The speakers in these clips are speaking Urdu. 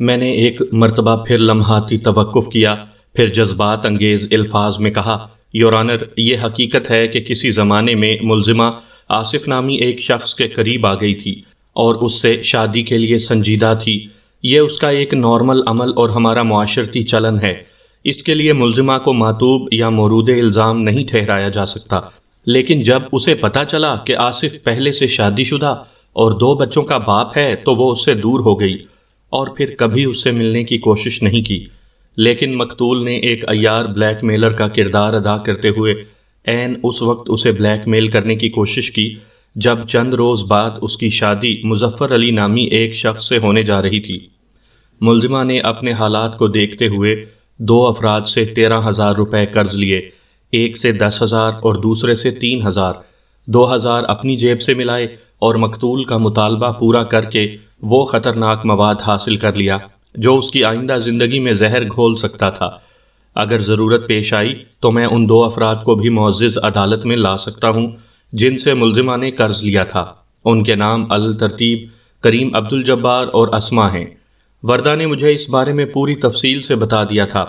میں نے ایک مرتبہ پھر لمحاتی توقف کیا، پھر جذبات انگیز الفاظ میں کہا، یور آنر، یہ حقیقت ہے کہ کسی زمانے میں ملزمہ آصف نامی ایک شخص کے قریب آ گئی تھی اور اس سے شادی کے لیے سنجیدہ تھی۔ یہ اس کا ایک نارمل عمل اور ہمارا معاشرتی چلن ہے۔ اس کے لیے ملزمہ کو معتوب یا مورود الزام نہیں ٹھہرایا جا سکتا، لیکن جب اسے پتہ چلا کہ آصف پہلے سے شادی شدہ اور 2 بچوں کا باپ ہے تو وہ اس سے دور ہو گئی اور پھر کبھی اس سے ملنے کی کوشش نہیں کی۔ لیکن مقتول نے ایک عیار بلیک میلر کا کردار ادا کرتے ہوئے عین اس وقت اسے بلیک میل کرنے کی کوشش کی جب چند روز بعد اس کی شادی مظفر علی نامی ایک شخص سے ہونے جا رہی تھی۔ ملزمہ نے اپنے حالات کو دیکھتے ہوئے 2 افراد سے 13,000 روپے قرض لیے، ایک سے 10,000 اور دوسرے سے 3,000۔ 2,000 اپنی جیب سے ملائے اور مقتول کا مطالبہ پورا کر کے وہ خطرناک مواد حاصل کر لیا جو اس کی آئندہ زندگی میں زہر گھول سکتا تھا۔ اگر ضرورت پیش آئی تو میں ان 2 افراد کو بھی معزز عدالت میں لا سکتا ہوں جن سے ملزمہ نے قرض لیا تھا۔ ان کے نام الترتیب کریم عبدالجبار اور اسما ہیں۔ وردہ نے مجھے اس بارے میں پوری تفصیل سے بتا دیا تھا۔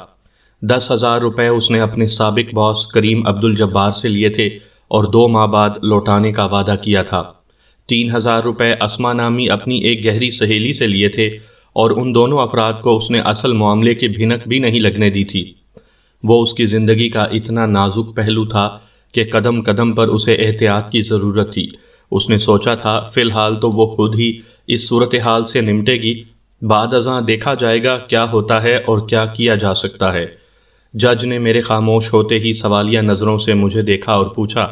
10,000 روپے اس نے اپنے سابق باس کریم عبدالجبار سے لیے تھے اور 2 ماہ بعد لوٹانے کا وعدہ کیا تھا۔ 3,000 روپے اسما نامی اپنی ایک گہری سہیلی سے لیے تھے اور ان دونوں افراد کو اس نے اصل معاملے کی بھنک بھی نہیں لگنے دی تھی۔ وہ اس کی زندگی کا اتنا نازک پہلو تھا کہ قدم قدم پر اسے احتیاط کی ضرورت تھی۔ اس نے سوچا تھا فی الحال تو وہ خود ہی اس صورتحال سے نمٹے گی، بعد ازاں دیکھا جائے گا کیا ہوتا ہے اور کیا کیا جا سکتا ہے۔ جج نے میرے خاموش ہوتے ہی سوالیہ نظروں سے مجھے دیکھا اور پوچھا،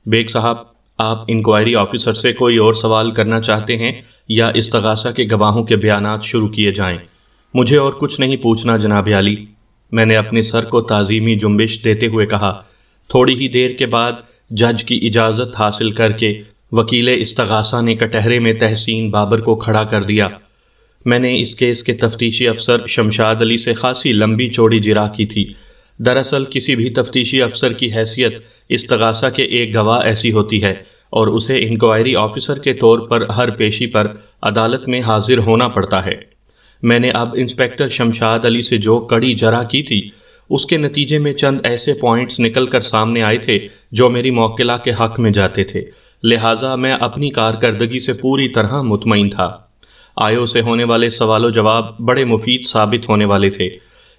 بیگ صاحب، آپ انکوائری آفیسر سے کوئی اور سوال کرنا چاہتے ہیں یا استغاثہ کے گواہوں کے بیانات شروع کیے جائیں؟ مجھے اور کچھ نہیں پوچھنا جناب عالی، میں نے اپنے سر کو تعظیمی جنبش دیتے ہوئے کہا۔ تھوڑی ہی دیر کے بعد جج کی اجازت حاصل کر کے وکیل استغاثہ نے کٹہرے میں تحسین بابر کو کھڑا کر دیا۔ میں نے اس کیس کے تفتیشی افسر شمشاد علی سے خاصی لمبی چوڑی جرح کی تھی۔ دراصل کسی بھی تفتیشی افسر کی حیثیت استغاثہ کے ایک گواہ ایسی ہوتی ہے اور اسے انکوائری آفیسر کے طور پر ہر پیشی پر عدالت میں حاضر ہونا پڑتا ہے۔ میں نے اب انسپکٹر شمشاد علی سے جو کڑی جرح کی تھی اس کے نتیجے میں چند ایسے پوائنٹس نکل کر سامنے آئے تھے جو میری موکلہ کے حق میں جاتے تھے، لہٰذا میں اپنی کارکردگی سے پوری طرح مطمئن تھا۔ آیو سے ہونے والے سوال و جواب بڑے مفید ثابت ہونے والے تھے۔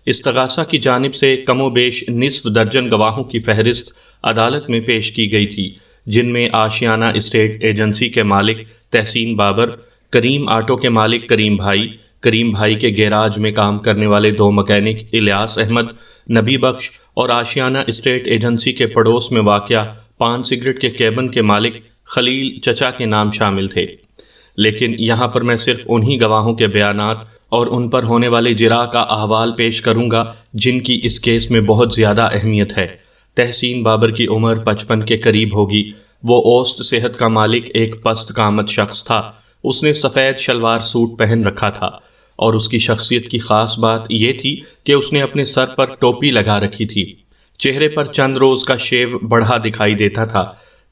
استغاثہ کی جانب سے کم و بیش نصف درجن گواہوں کی فہرست عدالت میں پیش کی گئی تھی، جن میں آشیانہ اسٹیٹ ایجنسی کے مالک تحسین بابر، کریم آٹو کے مالک کریم بھائی کے گیراج میں کام کرنے والے 2 مکینک الیاس احمد، نبی بخش اور آشیانہ اسٹیٹ ایجنسی کے پڑوس میں واقع پان سگریٹ کے کیبن کے مالک خلیل چچا کے نام شامل تھے۔ لیکن یہاں پر میں صرف انہی گواہوں کے بیانات اور ان پر ہونے والے جرح کا احوال پیش کروں گا جن کی اس کیس میں بہت زیادہ اہمیت ہے۔ تحسین بابر کی عمر 55 کے قریب ہوگی۔ وہ اوسط صحت کا مالک ایک پست قامت شخص تھا۔ اس نے سفید شلوار سوٹ پہن رکھا تھا اور اس کی شخصیت کی خاص بات یہ تھی کہ اس نے اپنے سر پر ٹوپی لگا رکھی تھی۔ چہرے پر چند روز کا شیو بڑھا دکھائی دیتا تھا۔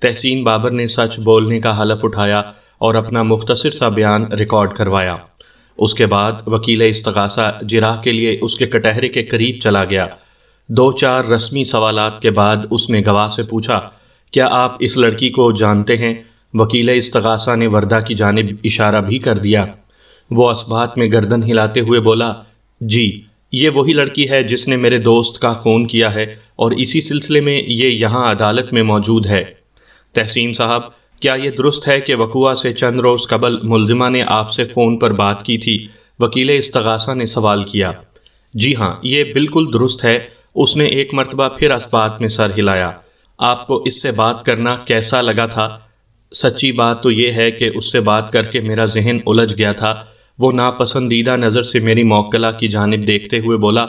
تحسین بابر نے سچ بولنے کا حلف اٹھایا اور اپنا مختصر سا بیان ریکارڈ کروایا۔ اس کے بعد وکیل استغاثہ جرح کے لیے اس کے کٹہرے کے قریب چلا گیا۔ 2-4 رسمی سوالات کے بعد اس نے گواہ سے پوچھا، کیا آپ اس لڑکی کو جانتے ہیں؟ وکیل استغاثہ نے وردہ کی جانب اشارہ بھی کر دیا۔ وہ اثبات میں گردن ہلاتے ہوئے بولا، جی، یہ وہی لڑکی ہے جس نے میرے دوست کا خون کیا ہے اور اسی سلسلے میں یہ یہاں عدالت میں موجود ہے۔ تحسین صاحب، کیا یہ درست ہے کہ وقوعہ سے چند روز قبل ملزمہ نے آپ سے فون پر بات کی تھی؟ وکیل استغاثہ نے سوال کیا۔ جی ہاں، یہ بالکل درست ہے۔ اس نے ایک مرتبہ پھر اثبات میں سر ہلایا۔ آپ کو اس سے بات کرنا کیسا لگا تھا؟ سچی بات تو یہ ہے کہ اس سے بات کر کے میرا ذہن الجھ گیا تھا۔ وہ ناپسندیدہ نظر سے میری موکلہ کی جانب دیکھتے ہوئے بولا۔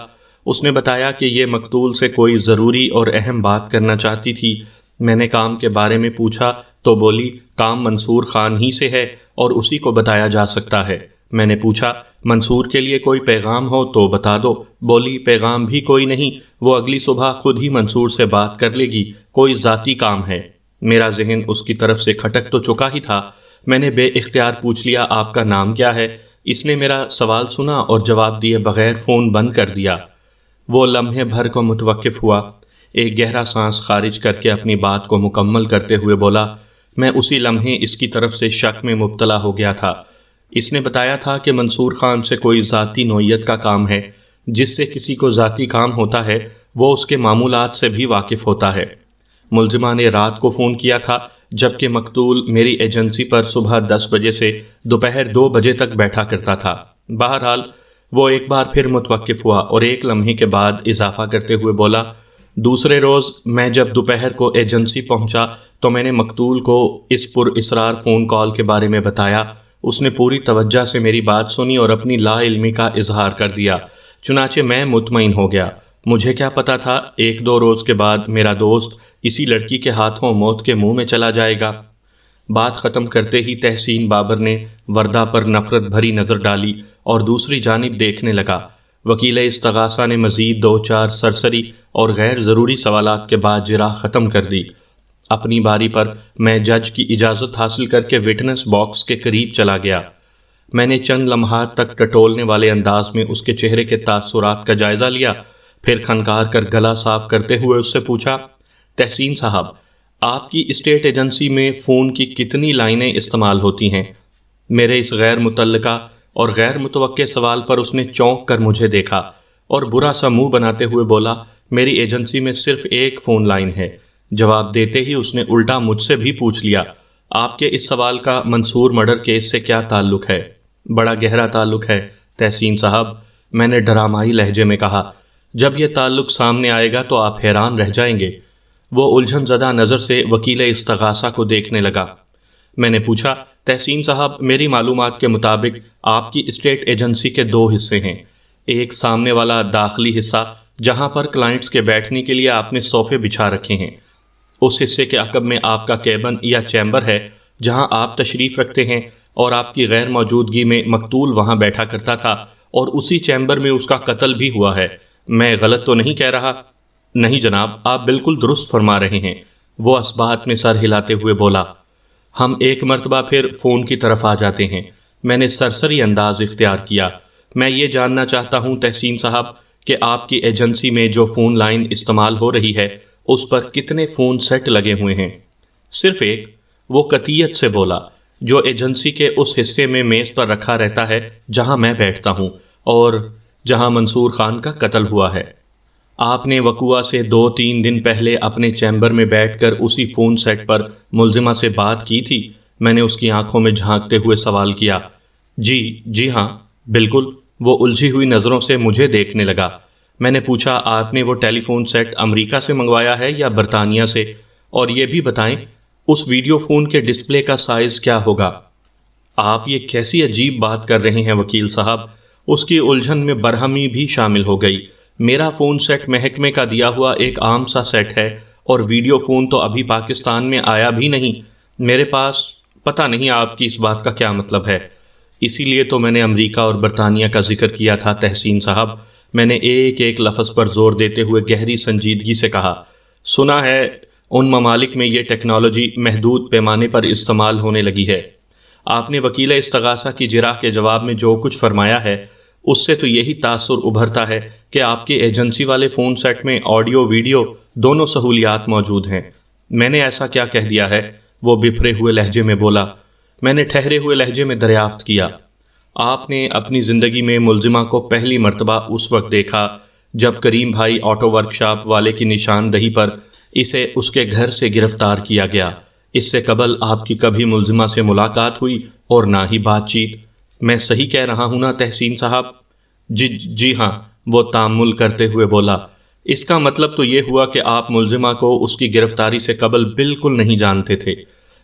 اس نے بتایا کہ یہ مقتول سے کوئی ضروری اور اہم بات کرنا چاہتی تھی۔ میں نے کام کے بارے میں پوچھا تو بولی کام منصور خان ہی سے ہے اور اسی کو بتایا جا سکتا ہے۔ میں نے پوچھا منصور کے لیے کوئی پیغام ہو تو بتا دو۔ بولی پیغام بھی کوئی نہیں، وہ اگلی صبح خود ہی منصور سے بات کر لے گی، کوئی ذاتی کام ہے۔ میرا ذہن اس کی طرف سے کھٹک تو چکا ہی تھا۔ میں نے بے اختیار پوچھ لیا آپ کا نام کیا ہے؟ اس نے میرا سوال سنا اور جواب دیے بغیر فون بند کر دیا۔ وہ لمحے بھر کو متوقف ہوا، ایک گہرا سانس خارج کر کے اپنی بات کو مکمل کرتے ہوئے بولا، میں اسی لمحے اس کی طرف سے شک میں مبتلا ہو گیا تھا۔ اس نے بتایا تھا کہ منصور خان سے کوئی ذاتی نوعیت کا کام ہے، جس سے کسی کو ذاتی کام ہوتا ہے وہ اس کے معمولات سے بھی واقف ہوتا ہے۔ ملزمہ نے رات کو فون کیا تھا جبکہ مقتول میری ایجنسی پر صبح 10 بجے سے دوپہر 2 بجے تک بیٹھا کرتا تھا۔ بہرحال وہ ایک بار پھر متوقف ہوا اور ایک لمحے کے بعد اضافہ کرتے ہوئے بولا، دوسرے روز میں جب دوپہر کو ایجنسی پہنچا تو میں نے مقتول کو اس پر اصرار فون کال کے بارے میں بتایا۔ اس نے پوری توجہ سے میری بات سنی اور اپنی لا علمی کا اظہار کر دیا۔ چنانچہ میں مطمئن ہو گیا۔ مجھے کیا پتا تھا 1-2 روز کے بعد میرا دوست اسی لڑکی کے ہاتھوں موت کے منہ میں چلا جائے گا۔ بات ختم کرتے ہی تحسین بابر نے وردہ پر نفرت بھری نظر ڈالی اور دوسری جانب دیکھنے لگا۔ وکیل استغاثہ نے مزید 2-4 سرسری اور غیر ضروری سوالات کے بعد جرح ختم کر دی۔ اپنی باری پر میں جج کی اجازت حاصل کر کے وٹنس باکس کے قریب چلا گیا۔ میں نے چند لمحات تک ٹٹولنے والے انداز میں اس کے چہرے کے تاثرات کا جائزہ لیا، پھر کھنکار کر گلا صاف کرتے ہوئے اس سے پوچھا، تحسین صاحب، آپ کی اسٹیٹ ایجنسی میں فون کی کتنی لائنیں استعمال ہوتی ہیں؟ میرے اس غیر متعلقہ اور غیر متوقع سوال پر اس نے چونک کر مجھے دیکھا اور برا سا منہ بناتے ہوئے بولا، میری ایجنسی میں صرف ایک فون لائن ہے۔ جواب دیتے ہی اس نے الٹا مجھ سے بھی پوچھ لیا، آپ کے اس سوال کا منصور مرڈر کیس سے کیا تعلق ہے؟ بڑا گہرا تعلق ہے تحسین صاحب، میں نے ڈرامائی لہجے میں کہا۔ جب یہ تعلق سامنے آئے گا تو آپ حیران رہ جائیں گے۔ وہ الجھن زدہ نظر سے وکیل استغاثہ کو دیکھنے لگا۔ میں نے پوچھا، تحسین صاحب، میری معلومات کے مطابق آپ کی اسٹیٹ ایجنسی کے 2 حصے ہیں۔ ایک سامنے والا داخلی حصہ جہاں پر کلائنٹس کے بیٹھنے کے لیے آپ نے صوفے بچھا رکھے ہیں، اس حصے کے عقب میں آپ کا کیبن یا چیمبر ہے جہاں آپ تشریف رکھتے ہیں، اور آپ کی غیر موجودگی میں مقتول وہاں بیٹھا کرتا تھا اور اسی چیمبر میں اس کا قتل بھی ہوا ہے۔ میں غلط تو نہیں کہہ رہا؟ نہیں جناب، آپ بالکل درست فرما رہے ہیں، وہ اثبات میں سر ہلاتے ہوئے بولا۔ ہم ایک مرتبہ پھر فون کی طرف آ جاتے ہیں۔ میں نے سرسری انداز اختیار کیا۔ میں یہ جاننا چاہتا ہوں تحسین صاحب کہ آپ کی ایجنسی میں جو فون لائن استعمال ہو رہی ہے اس پر کتنے فون سیٹ لگے ہوئے ہیں؟ صرف ایک، وہ قطعیت سے بولا، جو ایجنسی کے اس حصے میں میز پر رکھا رہتا ہے جہاں میں بیٹھتا ہوں اور جہاں منصور خان کا قتل ہوا ہے۔ آپ نے وقوعہ سے 2-3 دن پہلے اپنے چیمبر میں بیٹھ کر اسی فون سیٹ پر ملزمہ سے بات کی تھی؟ میں نے اس کی آنکھوں میں جھانکتے ہوئے سوال کیا۔ جی ہاں، بالکل، وہ الجھی ہوئی نظروں سے مجھے دیکھنے لگا۔ میں نے پوچھا، آپ نے وہ ٹیلی فون سیٹ امریکہ سے منگوایا ہے یا برطانیہ سے؟ اور یہ بھی بتائیں، اس ویڈیو فون کے ڈسپلے کا سائز کیا ہوگا؟ آپ یہ کیسی عجیب بات کر رہے ہیں وکیل صاحب؟ اس کی الجھن میں برہمی بھی شامل ہو گئی۔ میرا فون سیٹ محکمے کا دیا ہوا ایک عام سا سیٹ ہے اور ویڈیو فون تو ابھی پاکستان میں آیا بھی نہیں میرے پاس۔ پتہ نہیں آپ کی اس بات کا کیا مطلب ہے؟ اسی لیے تو میں نے امریکہ اور برطانیہ کا ذکر کیا تھا تحسین صاحب، میں نے ایک ایک لفظ پر زور دیتے ہوئے گہری سنجیدگی سے کہا۔ سنا ہے ان ممالک میں یہ ٹیکنالوجی محدود پیمانے پر استعمال ہونے لگی ہے۔ آپ نے وکیل استغاثہ کی جرح کے جواب میں جو کچھ فرمایا ہے اس سے تو یہی تاثر ابھرتا ہے کہ آپ کے ایجنسی والے فون سیٹ میں آڈیو ویڈیو دونوں سہولیات موجود ہیں۔ میں نے ایسا کیا کہہ دیا ہے؟ وہ بپھرے ہوئے لہجے میں بولا۔ میں نے ٹھہرے ہوئے لہجے میں دریافت کیا، آپ نے اپنی زندگی میں ملزمہ کو پہلی مرتبہ اس وقت دیکھا جب کریم بھائی آٹو ورک شاپ والے کی نشاندہی پر اسے اس کے گھر سے گرفتار کیا گیا۔ اس سے قبل آپ کی کبھی ملزمہ سے ملاقات ہوئی اور نہ ہی بات چیت۔ میں صحیح کہہ رہا ہوں نا تحسین صاحب؟ جی ہاں، وہ تامل کرتے ہوئے بولا۔ اس کا مطلب تو یہ ہوا کہ آپ ملزمہ کو اس کی گرفتاری سے قبل بالکل نہیں جانتے تھے؟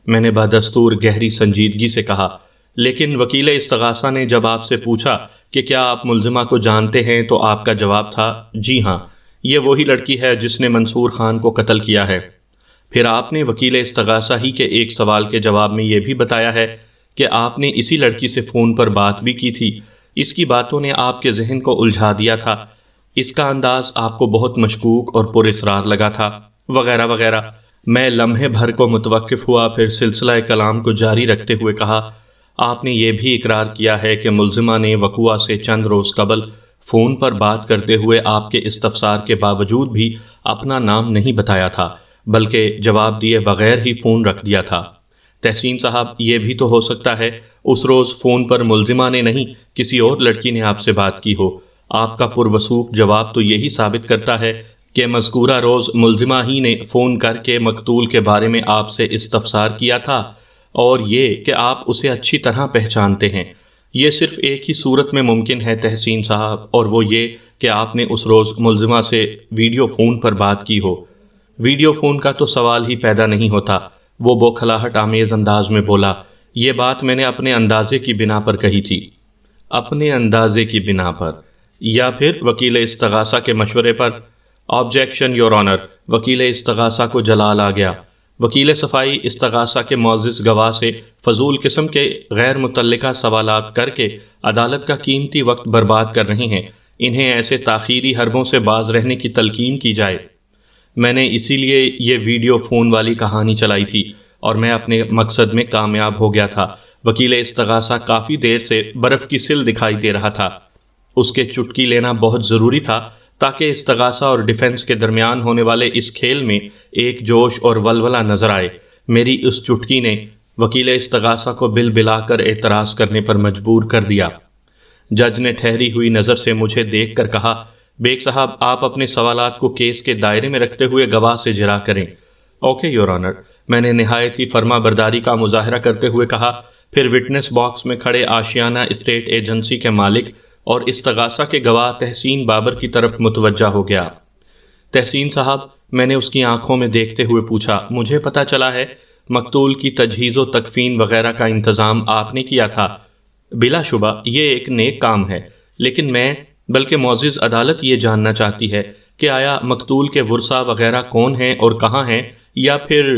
میں نے بدستور گہری سنجیدگی سے کہا۔ لیکن وکیل استغاثہ نے جب آپ سے پوچھا کہ کیا آپ ملزمہ کو جانتے ہیں تو آپ کا جواب تھا، جی ہاں، یہ وہی لڑکی ہے جس نے منصور خان کو قتل کیا ہے۔ پھر آپ نے وکیل استغاثہ ہی کے ایک سوال کے جواب میں یہ بھی بتایا ہے کہ آپ نے اسی لڑکی سے فون پر بات بھی کی تھی۔ اس کی باتوں نے آپ کے ذہن کو الجھا دیا تھا، اس کا انداز آپ کو بہت مشکوک اور پر اسرار لگا تھا، وغیرہ وغیرہ۔ میں لمحے بھر کو متوقف ہوا، پھر سلسلہ کلام کو جاری رکھتے ہوئے کہا، آپ نے یہ بھی اقرار کیا ہے کہ ملزمہ نے وقوع سے چند روز قبل فون پر بات کرتے ہوئے آپ کے استفسار کے باوجود بھی اپنا نام نہیں بتایا تھا، بلکہ جواب دیے بغیر ہی فون رکھ دیا تھا۔ تحسین صاحب، یہ بھی تو ہو سکتا ہے اس روز فون پر ملزمہ نے نہیں، کسی اور لڑکی نے آپ سے بات کی ہو۔ آپ کا پروثوق جواب تو یہی ثابت کرتا ہے کہ مذکورہ روز ملزمہ ہی نے فون کر کے مقتول کے بارے میں آپ سے استفسار کیا تھا، اور یہ کہ آپ اسے اچھی طرح پہچانتے ہیں۔ یہ صرف ایک ہی صورت میں ممکن ہے تحسین صاحب، اور وہ یہ کہ آپ نے اس روز ملزمہ سے ویڈیو فون پر بات کی ہو۔ ویڈیو فون کا تو سوال ہی پیدا نہیں ہوتا، وہ بوکھلاہٹ آمیز انداز میں بولا۔ یہ بات میں نے اپنے اندازے کی بنا پر کہی تھی۔ اپنے اندازے کی بنا پر، یا پھر وکیل استغاثہ کے مشورے پر؟ آبجیکشن یور آنر، وکیل استغاثہ کو جلال آ گیا۔ وکیل صفائی استغاثہ کے معزز گواہ سے فضول قسم کے غیر متعلقہ سوالات کر کے عدالت کا قیمتی وقت برباد کر رہے ہیں، انہیں ایسے تاخیری حربوں سے باز رہنے کی تلقین کی جائے۔ میں نے اسی لیے یہ ویڈیو فون والی کہانی چلائی تھی، اور میں اپنے مقصد میں کامیاب ہو گیا تھا۔ وکیل استغاثہ کافی دیر سے برف کی سل دکھائی دے رہا تھا۔ اس کے چٹکی لینا بہت ضروری تھا تاکہ استغاثہ اور ڈیفنس کے درمیان ہونے والے اس کھیل میں ایک جوش اور ولولہ نظر آئے۔ میری اس چٹکی نے وکیل استغاثہ کو بل بلا کر اعتراض کرنے پر مجبور کر دیا۔ جج نے ٹھہری ہوئی نظر سے مجھے دیکھ کر کہا، بیگ صاحب، آپ اپنے سوالات کو کیس کے دائرے میں رکھتے ہوئے گواہ سے جرا کریں۔ اوکے یور آنر، میں نے نہایت ہی فرما برداری کا مظاہرہ کرتے ہوئے کہا، پھر وٹنس باکس میں کھڑے آشیانہ اسٹیٹ ایجنسی کے مالک اور استغاثہ کے گواہ تحسین بابر کی طرف متوجہ ہو گیا۔ تحسین صاحب، میں نے اس کی آنکھوں میں دیکھتے ہوئے پوچھا، مجھے پتہ چلا ہے مقتول کی تجہیز و تکفین وغیرہ کا انتظام آپ نے کیا تھا۔ بلا شبہ یہ ایک نیک کام ہے، لیکن میں بلکہ معزز عدالت یہ جاننا چاہتی ہے کہ آیا مقتول کے ورثاء وغیرہ کون ہیں اور کہاں ہیں، یا پھر…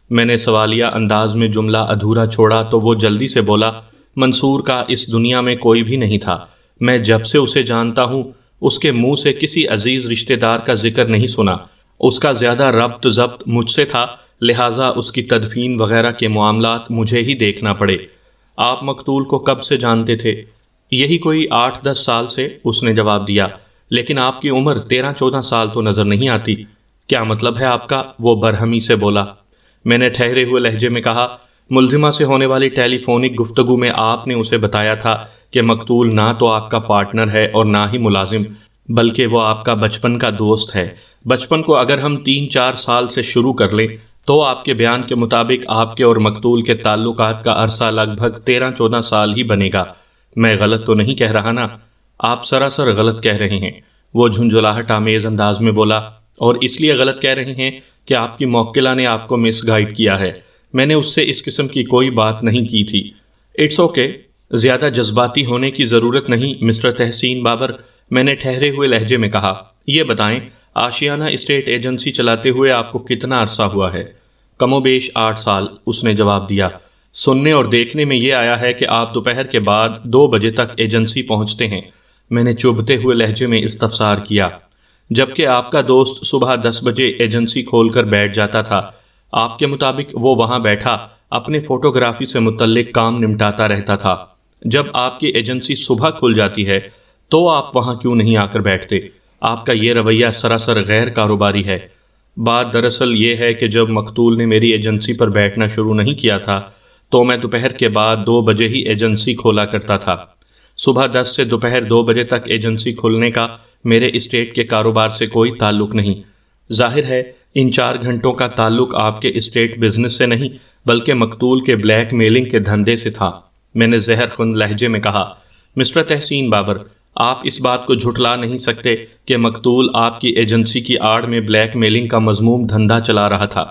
میں نے سوالیہ انداز میں جملہ ادھورا چھوڑا تو وہ جلدی سے بولا، منصور کا اس دنیا میں کوئی بھی نہیں تھا۔ میں جب سے اسے جانتا ہوں اس کے منہ سے کسی عزیز رشتہ دار کا ذکر نہیں سنا۔ اس کا زیادہ ربط ضبط مجھ سے تھا، لہٰذا اس کی تدفین وغیرہ کے معاملات مجھے ہی دیکھنا پڑے۔ آپ مقتول کو کب سے جانتے تھے؟ یہی کوئی 8-10 سال سے، اس نے جواب دیا۔ لیکن آپ کی عمر 13-14 سال تو نظر نہیں آتی۔ کیا مطلب ہے آپ کا؟ وہ برہمی سے بولا۔ میں نے ٹھہرے ہوئے لہجے میں کہا، ملزمہ سے ہونے والی ٹیلی فونک گفتگو میں آپ نے اسے بتایا تھا کہ مقتول نہ تو آپ کا پارٹنر ہے اور نہ ہی ملازم، بلکہ وہ آپ کا بچپن کا دوست ہے۔ بچپن کو اگر ہم 3-4 سال سے شروع کر لیں تو آپ کے بیان کے مطابق آپ کے اور مقتول کے تعلقات کا عرصہ لگ بھگ 13-14 سال ہی بنے گا۔ میں غلط تو نہیں کہہ رہا نا؟ آپ سراسر غلط کہہ رہے ہیں، وہ جھنجھلاہٹ آمیز انداز میں بولا، اور اس لیے غلط کہہ رہے ہیں کہ آپ کی موکلہ نے آپ کو مس گائیڈ کیا ہے۔ میں نے اس سے اس قسم کی کوئی بات نہیں کی تھی۔ اٹس اوکے، زیادہ جذباتی ہونے کی ضرورت نہیں مسٹر تحسین بابر، میں نے ٹھہرے ہوئے لہجے میں کہا۔ یہ بتائیں، آشیانہ اسٹیٹ ایجنسی چلاتے ہوئے آپ کو کتنا عرصہ ہوا ہے؟ کم و بیش 8 سال، اس نے جواب دیا۔ سننے اور دیکھنے میں یہ آیا ہے کہ آپ دوپہر کے بعد 2 بجے تک ایجنسی پہنچتے ہیں، میں نے چبھتے ہوئے لہجے میں استفسار کیا۔ جبکہ آپ کا دوست صبح 10 بجے ایجنسی کھول کر بیٹھ جاتا تھا، آپ کے مطابق وہ وہاں بیٹھا اپنے فوٹوگرافی سے متعلق کام نمٹاتا رہتا تھا۔ جب آپ کی ایجنسی صبح کھل جاتی ہے تو آپ وہاں کیوں نہیں آ کر بیٹھتے؟ آپ کا یہ رویہ سراسر غیر کاروباری ہے۔ بات دراصل یہ ہے کہ جب مقتول نے میری ایجنسی پر بیٹھنا شروع نہیں کیا تھا تو میں دوپہر کے بعد 2 بجے ہی ایجنسی کھولا کرتا تھا۔ صبح 10 سے دوپہر 2 بجے تک ایجنسی کھلنے کا میرے اسٹیٹ کے کاروبار سے کوئی تعلق نہیں۔ ظاہر ہے ان 4 گھنٹوں کا تعلق آپ کے اسٹیٹ بزنس سے نہیں بلکہ مقتول کے بلیک میلنگ کے دھندے سے تھا، میں نے زہر خند لہجے میں کہا۔ مسٹر تحسین بابر، آپ اس بات کو جھٹلا نہیں سکتے کہ مقتول آپ کی ایجنسی کی آڑ میں بلیک میلنگ کا مذموم دھندا چلا رہا تھا۔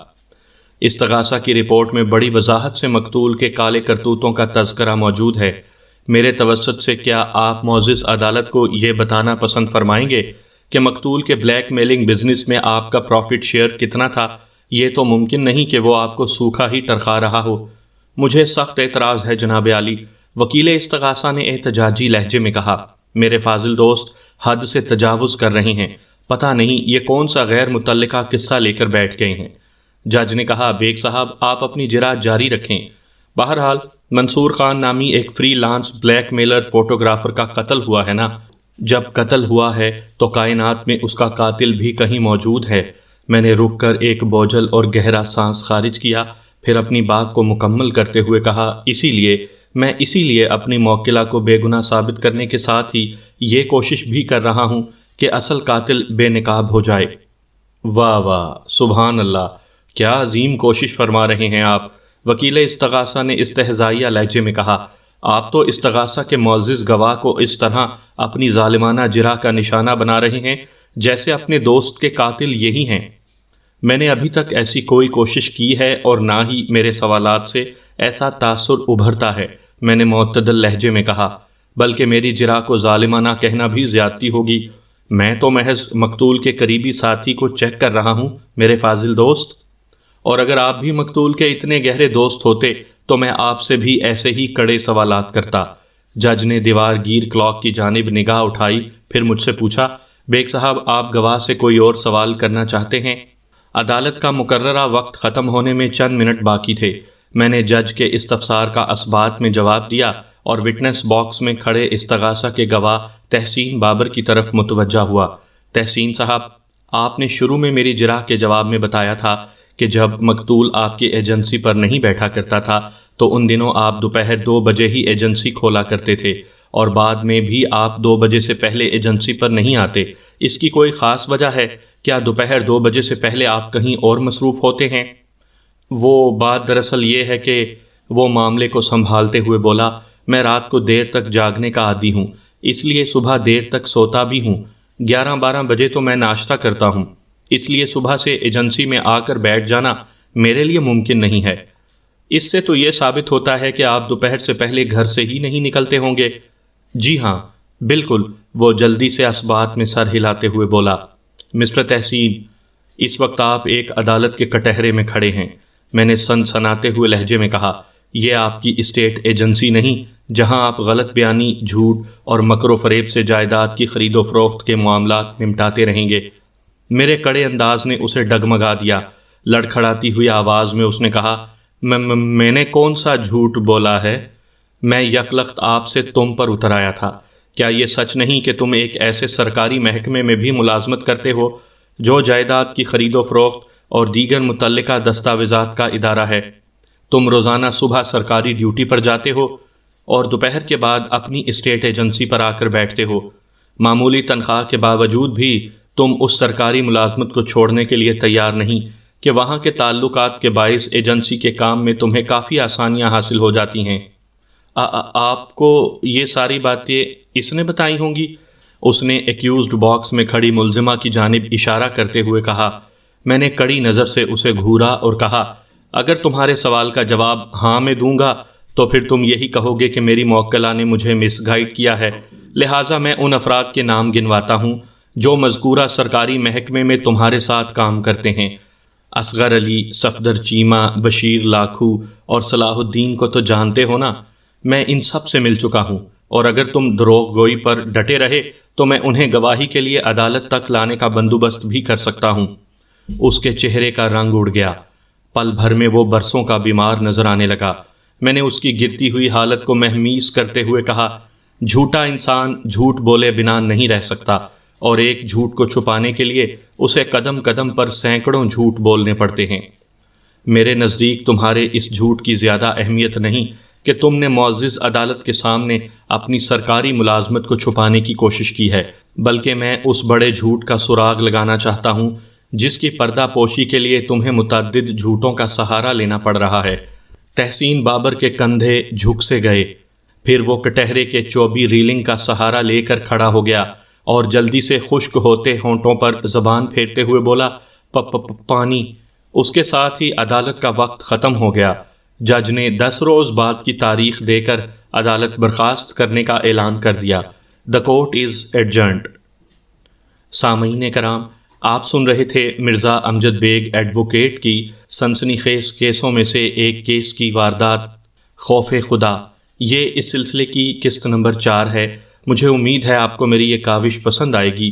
استغاثہ کی رپورٹ میں بڑی وضاحت سے مقتول کے کالے کرتوتوں کا تذکرہ موجود ہے۔ میرے توسط سے کیا آپ معزز عدالت کو یہ بتانا پسند فرمائیں گے کہ مقتول کے بلیک میلنگ بزنس میں آپ کا پروفٹ شیئر کتنا تھا؟ یہ تو ممکن نہیں کہ وہ آپ کو سوکھا ہی ٹرخا رہا ہو۔ مجھے سخت اعتراض ہے جناب عالی، وکیل استغاثہ نے احتجاجی لہجے میں کہا۔ میرے فاضل دوست حد سے تجاوز کر رہے ہیں، پتہ نہیں یہ کون سا غیر متعلقہ قصہ لے کر بیٹھ گئے ہیں۔ جج نے کہا، بیگ صاحب آپ اپنی جرات جاری رکھیں۔ بہرحال منصور خان نامی ایک free lance black mailer photographer کا قتل ہوا ہے نا؟ جب قتل ہوا ہے تو کائنات میں اس کا قاتل بھی کہیں موجود ہے۔ میں نے رک کر ایک بوجھل اور گہرا سانس خارج کیا، پھر اپنی بات کو مکمل کرتے ہوئے کہا، اسی لیے اپنی موکلہ کو بے گناہ ثابت کرنے کے ساتھ ہی یہ کوشش بھی کر رہا ہوں کہ اصل قاتل بے نقاب ہو جائے۔ واہ واہ، سبحان اللہ، کیا عظیم کوشش فرما رہے ہیں آپ، وکیل استغاثہ نے استہزائیہ لہجے میں کہا۔ آپ تو استغاثہ کے معزز گواہ کو اس طرح اپنی ظالمانہ جرح کا نشانہ بنا رہے ہیں جیسے اپنے دوست کے قاتل یہی ہیں۔ میں نے ابھی تک ایسی کوئی کوشش کی ہے اور نہ ہی میرے سوالات سے ایسا تاثر ابھرتا ہے، میں نے معتدل لہجے میں کہا، بلکہ میری جرح کو ظالمانہ کہنا بھی زیادتی ہوگی۔ میں تو محض مقتول کے قریبی ساتھی کو چیک کر رہا ہوں میرے فاضل دوست، اور اگر آپ بھی مقتول کے اتنے گہرے دوست ہوتے تو میں آپ سے بھی ایسے ہی کڑے سوالات کرتا۔ جج نے دیوار گیر کلاک کی جانب نگاہ اٹھائی، پھر مجھ سے پوچھا، بیگ صاحب آپ گواہ سے کوئی اور سوال کرنا چاہتے ہیں؟ عدالت کا مقررہ وقت ختم ہونے میں چند منٹ باقی تھے۔ میں نے جج کے استفسار کا اثبات میں جواب دیا اور وٹنس باکس میں کھڑے استغاثہ کے گواہ تحسین بابر کی طرف متوجہ ہوا۔ تحسین صاحب، آپ نے شروع میں میری جرح کے جواب میں بتایا تھا کہ جب مقتول آپ کی ایجنسی پر نہیں بیٹھا کرتا تھا تو ان دنوں آپ دوپہر 2 بجے ہی ایجنسی کھولا کرتے تھے، اور بعد میں بھی آپ 2 بجے سے پہلے ایجنسی پر نہیں آتے۔ اس کی کوئی خاص وجہ ہے؟ کیا دوپہر 2 بجے سے پہلے آپ کہیں اور مصروف ہوتے ہیں؟ وہ بات دراصل یہ ہے کہ وہ معاملے کو سنبھالتے ہوئے بولا، میں رات کو دیر تک جاگنے کا عادی ہوں، اس لیے صبح دیر تک سوتا بھی ہوں۔ 11-12 بجے تو میں ناشتہ کرتا ہوں، اس لیے صبح سے ایجنسی میں آ کر بیٹھ جانا میرے لیے ممکن نہیں ہے۔ اس سے تو یہ ثابت ہوتا ہے کہ آپ دوپہر سے پہلے گھر سے ہی نہیں نکلتے ہوں گے۔ جی ہاں، بالکل، وہ جلدی سے اثبات میں سر ہلاتے ہوئے بولا۔ مسٹر تحسین، اس وقت آپ ایک عدالت کے کٹہرے میں کھڑے ہیں، میں نے سنسناتے ہوئے لہجے میں کہا۔ یہ آپ کی اسٹیٹ ایجنسی نہیں جہاں آپ غلط بیانی، جھوٹ اور مکر و فریب سے جائیداد کی خرید و فروخت کے معاملات نمٹاتے رہیں گے۔ میرے کڑے انداز نے اسے ڈگمگا دیا۔ لڑکھڑاتی ہوئی آواز میں اس نے کہا، میں نے کون سا جھوٹ بولا ہے؟ میں یکلخت آپ سے تم پر اتر آیا تھا۔ کیا یہ سچ نہیں کہ تم ایک ایسے سرکاری محکمے میں بھی ملازمت کرتے ہو جو جائیداد کی خرید و فروخت اور دیگر متعلقہ دستاویزات کا ادارہ ہے؟ تم روزانہ صبح سرکاری ڈیوٹی پر جاتے ہو اور دوپہر کے بعد اپنی اسٹیٹ ایجنسی پر آ کر بیٹھتے ہو۔ معمولی تنخواہ کے باوجود بھی تم اس سرکاری ملازمت کو چھوڑنے کے لیے تیار نہیں کہ وہاں کے تعلقات کے باعث ایجنسی کے کام میں تمہیں کافی آسانیاں حاصل ہو جاتی ہیں۔ آپ کو یہ ساری باتیں اس نے بتائی ہوں گی؟ اس نے ایکیوزڈ باکس میں کھڑی ملزمہ کی جانب اشارہ کرتے ہوئے کہا۔ میں نے کڑی نظر سے اسے گھورا اور کہا، اگر تمہارے سوال کا جواب ہاں میں دوں گا تو پھر تم یہی کہو گے کہ میری موکلہ نے مجھے مس گائیڈ کیا ہے، لہٰذا میں ان افراد کے نام گنواتا ہوں جو مذکورہ سرکاری محکمے میں تمہارے ساتھ کام کرتے ہیں۔ اصغر علی، صفدر چیمہ، بشیر لاکھو اور صلاح الدین کو تو جانتے ہو نا؟ میں ان سب سے مل چکا ہوں، اور اگر تم دروغ گوئی پر ڈٹے رہے تو میں انہیں گواہی کے لیے عدالت تک لانے کا بندوبست بھی کر سکتا ہوں۔ اس کے چہرے کا رنگ اڑ گیا، پل بھر میں وہ برسوں کا بیمار نظر آنے لگا۔ میں نے اس کی گرتی ہوئی حالت کو مہمیز کرتے ہوئے کہا، جھوٹا انسان جھوٹ بولے بنا نہیں رہ سکتا، اور ایک جھوٹ کو چھپانے کے لیے اسے قدم قدم پر سینکڑوں جھوٹ بولنے پڑتے ہیں۔ میرے نزدیک تمہارے اس جھوٹ کی زیادہ اہمیت نہیں کہ تم نے معزز عدالت کے سامنے اپنی سرکاری ملازمت کو چھپانے کی کوشش کی ہے، بلکہ میں اس بڑے جھوٹ کا سراغ لگانا چاہتا ہوں جس کی پردہ پوشی کے لیے تمہیں متعدد جھوٹوں کا سہارا لینا پڑ رہا ہے۔ تحسین بابر کے کندھے جھک سے گئے، پھر وہ کٹہرے کے چوبی ریلنگ کا سہارا لے کر کھڑا ہو گیا اور جلدی سے خشک ہوتے ہونٹوں پر زبان پھیرتے ہوئے بولا، پانی۔ اس کے ساتھ ہی عدالت کا وقت ختم ہو گیا۔ جج نے 10 روز بعد کی تاریخ دے کر عدالت برخاست کرنے کا اعلان کر دیا۔ The court is adjourned۔ سامعین کرام، آپ سن رہے تھے مرزا امجد بیگ ایڈوکیٹ کی سنسنی خیز کیسوں میں سے ایک کیس کی واردات خوف خدا۔ یہ اس سلسلے کی قسط نمبر 4 ہے۔ مجھے امید ہے آپ کو میری یہ کاوش پسند آئے گی۔